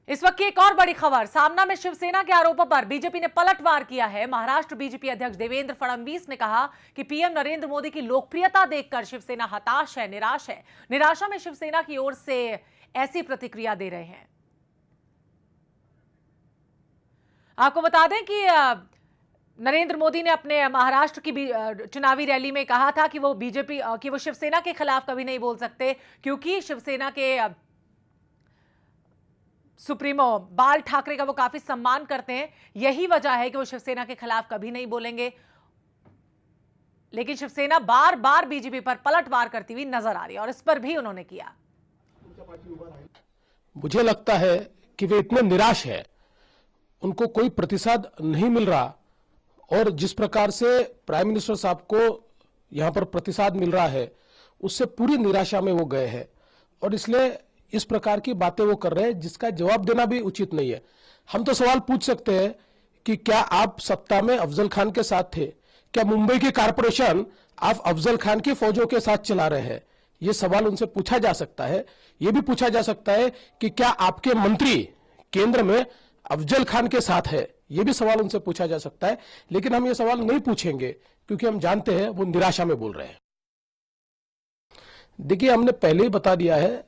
इस वक्त की एक और बड़ी खबर सामना में शिवसेना के आरोपों पर बीजेपी ने पलटवार किया है। महाराष्ट्र बीजेपी अध्यक्ष देवेंद्र फडणवीस ने कहा कि पीएम नरेंद्र मोदी की लोकप्रियता देखकर शिवसेना हताश है, निराश है। निराशा में शिवसेना की ओर से ऐसी प्रतिक्रिया दे रहे हैं। आपको बता दें कि नरेंद्र मोदी ने अपने महाराष्ट्र की चुनावी रैली में कहा था कि वो शिवसेना के खिलाफ कभी नहीं बोल सकते, क्योंकि शिवसेना के सुप्रीमो बाल ठाकरे का वो काफी सम्मान करते हैं। यही वजह है कि वो शिवसेना के खिलाफ कभी नहीं बोलेंगे। लेकिन शिवसेना बार बार बीजेपी पर पलटवार करती हुई नजर आ रही है और इस पर भी उन्होंने किया। मुझे लगता है कि वे इतने निराश हैं, उनको कोई प्रतिसाद नहीं मिल रहा और जिस प्रकार से प्राइम मिनिस्टर साहब को यहां पर प्रतिसाद मिल रहा है उससे पूरी निराशा में वो गए हैं और इसलिए इस प्रकार की बातें वो कर रहे हैं जिसका जवाब देना भी उचित नहीं है। हम तो सवाल पूछ सकते हैं कि क्या आप सत्ता में अफजल खान के साथ थे? क्या मुंबई की कारपोरेशन आप अफजल खान की फौजों के साथ चला रहे हैं? ये सवाल उनसे पूछा जा सकता है। ये भी पूछा जा सकता है कि क्या आपके मंत्री केंद्र में अफजल खान के साथ है? ये भी सवाल उनसे पूछा जा सकता है, लेकिन हम ये सवाल नहीं पूछेंगे क्योंकि हम जानते हैं वो निराशा में बोल रहे हैं। देखिए, हमने पहले ही बता दिया है,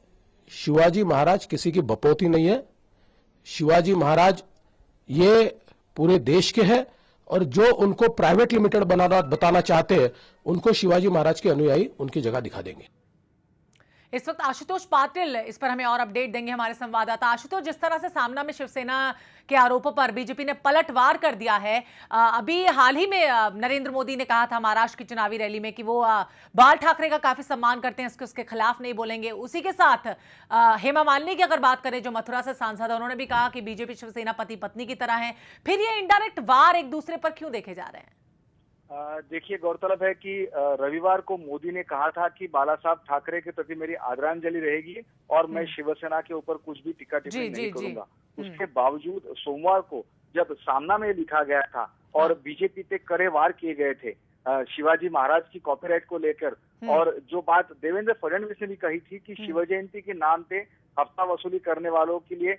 शिवाजी महाराज किसी की बपौती नहीं है। शिवाजी महाराज ये पूरे देश के हैं और जो उनको प्राइवेट लिमिटेड बताना चाहते हैं उनको शिवाजी महाराज के अनुयायी उनकी जगह दिखा देंगे। इस वक्त आशुतोष पाटिल इस पर हमें और अपडेट देंगे, हमारे संवाददाता। आशुतोष, जिस तरह से सामना में शिवसेना के आरोपों पर बीजेपी ने पलटवार कर दिया है, अभी हाल ही में नरेंद्र मोदी ने कहा था महाराष्ट्र की चुनावी रैली में कि वो बाल ठाकरे का काफी सम्मान करते हैं, उसके खिलाफ नहीं बोलेंगे। उसी के साथ हेमा मालिनी की अगर बात करें, जो मथुरा से सांसद है, उन्होंने भी कहा कि बीजेपी शिवसेना पति पत्नी की तरह है। फिर ये इनडायरेक्ट वार एक दूसरे पर क्यों देखे जा रहे हैं? देखिए, गौरतलब है कि रविवार को मोदी ने कहा था कि बाला साहब ठाकरे के प्रति मेरी आदरांजलि रहेगी और मैं शिवसेना के ऊपर कुछ भी टिक्का टिप्पणी नहीं करूंगा। उसके बावजूद सोमवार को जब सामना में लिखा गया था और बीजेपी पे कड़े वार किए गए थे शिवाजी महाराज की कॉपीराइट को लेकर, और जो बात देवेंद्र फडणवीस ने भी कही थी कि शिव जयंती के नाम पे हफ्ता वसूली करने वालों के लिए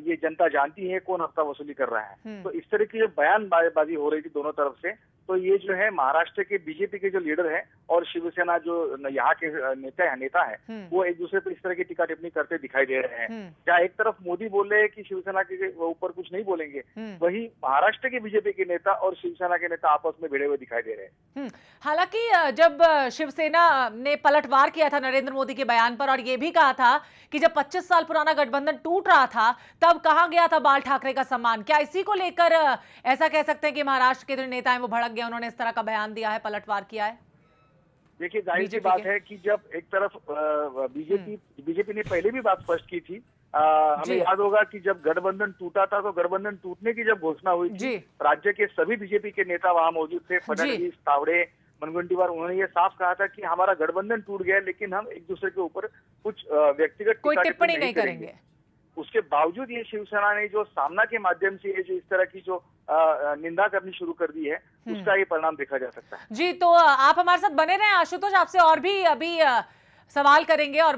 ये जनता जानती है कौन हफ्ता वसूली कर रहा है। तो इस तरह की जो बयानबाजी हो रही थी दोनों तरफ से, तो ये जो है महाराष्ट्र के बीजेपी के जो लीडर है और शिवसेना जो यहाँ के नेता है वो एक दूसरे पर इस तरह की टीका टिप्पणी करते दिखाई दे रहे हैं। जहाँ एक तरफ मोदी बोल रहे हैं कि शिवसेना के ऊपर कुछ नहीं बोलेंगे, वहीं महाराष्ट्र के बीजेपी के नेता और शिवसेना के नेता आपस में भिड़े हुए दिखाई दे रहे हैं। हालांकि जब शिवसेना ने पलटवार किया था नरेंद्र मोदी के बयान पर और ये भी कहा था कि जब 25 साल पुराना गठबंधन टूट रहा था तब कहा गया था बाल ठाकरे का सम्मान, क्या इसी को लेकर ऐसा कह सकते हैं कि महाराष्ट्र के जो नेता हैं वो भड़क गए, उन्होंने इस तरह का बयान दिया है, पलटवार किया है? देखिए, जाहिर सी बात है कि जब एक तरफ बीजेपी ने पहले भी बात स्पष्ट की थी, हमें याद होगा कि जब गठबंधन टूटा था तो गठबंधन टूटने की जब घोषणा हुई थी, राज्य के सभी बीजेपी के नेता वहां मौजूद थे, फडणवीस, तावड़े, मुनगंटीवार, उन्होंने ये साफ कहा था कि हमारा गठबंधन टूट गया लेकिन हम एक दूसरे के ऊपर कुछ व्यक्तिगत कोई टिप्पणी नहीं करेंगे। उसके बावजूद ये शिवसेना ने जो सामना के माध्यम से ये जो इस तरह की जो निंदा करनी शुरू कर दी है, उसका ये परिणाम देखा जा सकता है। जी, तो आप हमारे साथ बने रहें आशुतोष, आपसे और भी अभी सवाल करेंगे और